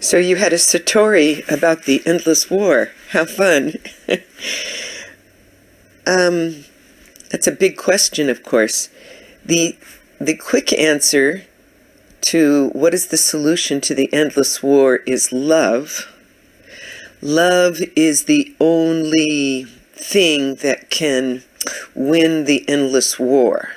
So you had a satori about the endless war. How fun. That's a big question, of course. The quick answer to what is the solution to the endless war is love. Love is the only thing that can win the endless war.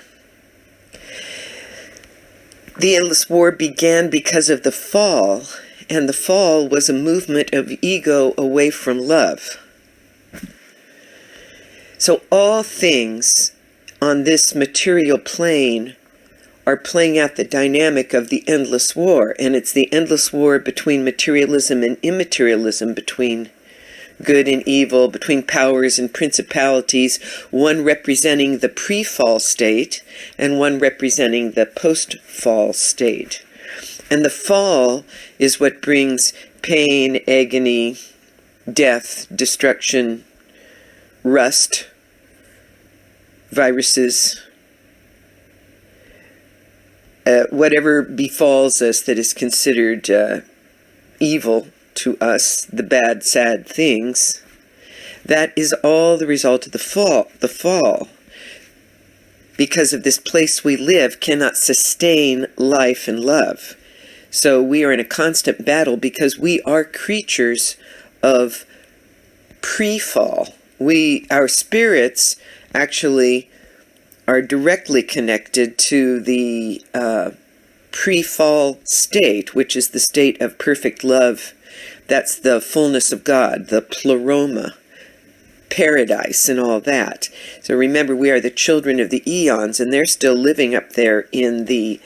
The endless war began because of the fall, and the fall was a movement of ego away from love. So all things on this material plane are playing out the dynamic of the endless war, and it's the endless war between materialism and immaterialism, between good and evil, between powers and principalities, one representing the pre-fall state and one representing the post-fall state. And the fall is what brings pain, agony, death, destruction, rust, viruses, whatever befalls us that is considered evil to us, the bad, sad things, that is all the result of the fall. The fall, because of this place we live, cannot sustain life and love. So we are in a constant battle because we are creatures of pre-fall. Our spirits actually are directly connected to the pre-fall state, which is the state of perfect love. That's the fullness of God, the pleroma, paradise, and all that. So remember, we are the children of the eons, and they're still living up there in the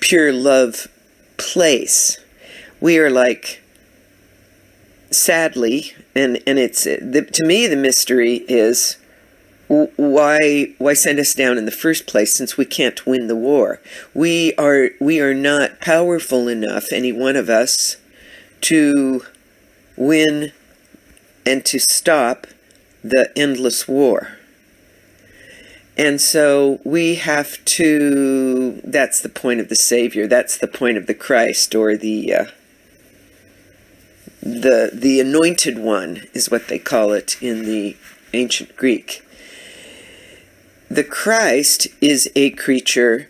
pure love place. We are like, sadly, and it's to me the mystery is, why send us down in the first place, since we can't win the war? We are not powerful enough, any one of us, to win and to stop the endless war. And so we have to, that's the point of the Savior, that's the point of the Christ, or the anointed one is what they call it in the ancient Greek. The Christ is a creature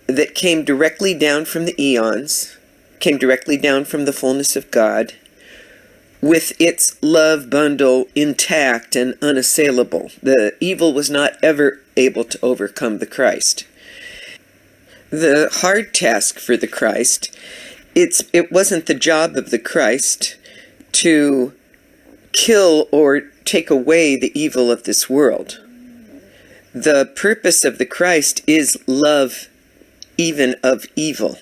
that came directly down from the eons, came directly down from the fullness of God, with its love bundle intact and unassailable. The evil was not ever able to overcome the Christ. The hard task for the Christ, it wasn't the job of the Christ to kill or take away the evil of this world. The purpose of the Christ is love even of evil.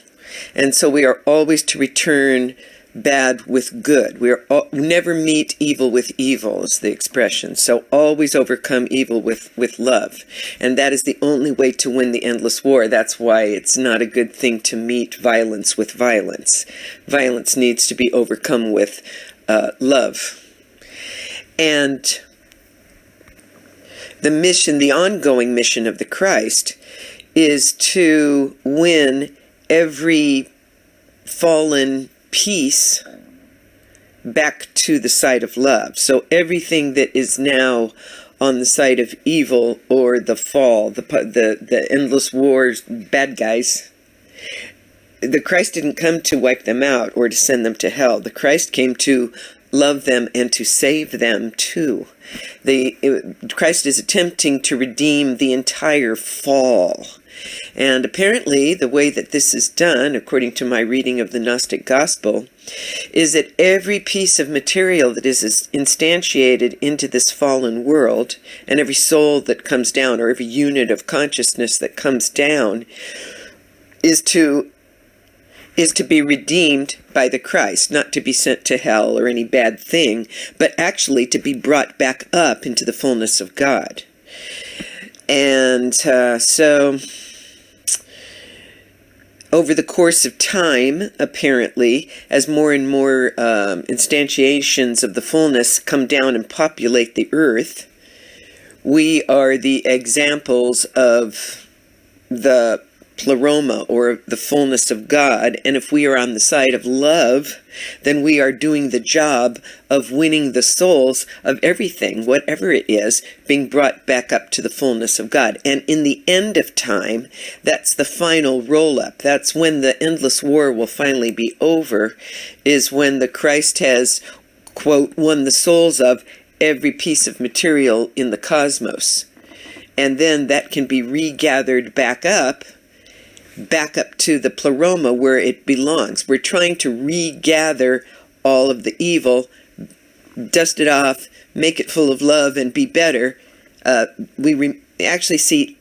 And so we are always to return bad with good. We never meet evil with evil, is the expression. So always overcome evil with love. And that is the only way to win the endless war. That's why it's not a good thing to meet violence with violence. Violence needs to be overcome with love. And the mission, the ongoing mission of the Christ, is to win every fallen piece back to the side of love. So everything that is now on the side of evil or the fall, the endless wars, bad guys, the Christ didn't come to wipe them out or to send them to hell. The Christ came to love them and to save them too. Christ is attempting to redeem the entire fall. And apparently the way that this is done, according to my reading of the Gnostic Gospel, is that every piece of material that is instantiated into this fallen world, and every soul that comes down, or every unit of consciousness that comes down, is to be redeemed by the Christ, not to be sent to hell or any bad thing, but actually to be brought back up into the fullness of God. And so over the course of time, apparently, as more and more instantiations of the fullness come down and populate the earth, we are the examples of the pleroma, or the fullness of God. And if we are on the side of love, then we are doing the job of winning the souls of everything, whatever it is, being brought back up to the fullness of God. And in the end of time, that's the final roll-up. That's when the endless war will finally be over, is when the Christ has, quote, won the souls of every piece of material in the cosmos. And then that can be regathered back up to the pleroma where it belongs. We're trying to regather all of the evil, dust it off, make it full of love, and be better. We actually see,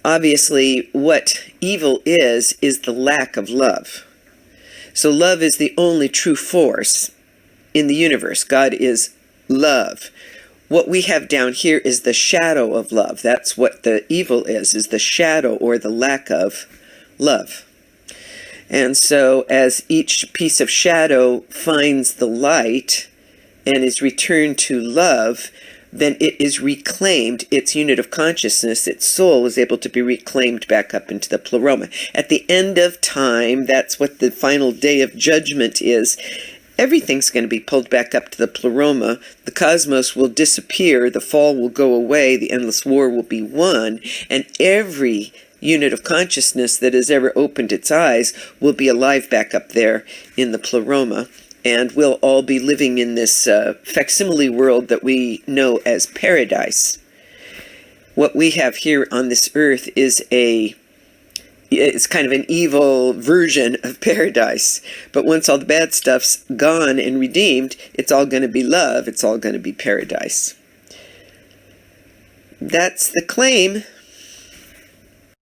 obviously, what evil is the lack of love. So love is the only true force in the universe. God is love. What we have down here is the shadow of love. That's what the evil is the shadow or the lack of love. And so as each piece of shadow finds the light and is returned to love, then it is reclaimed, its unit of consciousness, its soul is able to be reclaimed back up into the pleroma. At the end of time, that's what the final day of judgment is. Everything's going to be pulled back up to the pleroma. The cosmos will disappear, the fall will go away, the endless war will be won, and every unit of consciousness that has ever opened its eyes will be alive back up there in the pleroma, and we'll all be living in this facsimile world that we know as paradise. What we have here on this earth is it's kind of an evil version of paradise. But once all the bad stuff's gone and redeemed, it's all going to be love. It's all going to be paradise. That's the claim.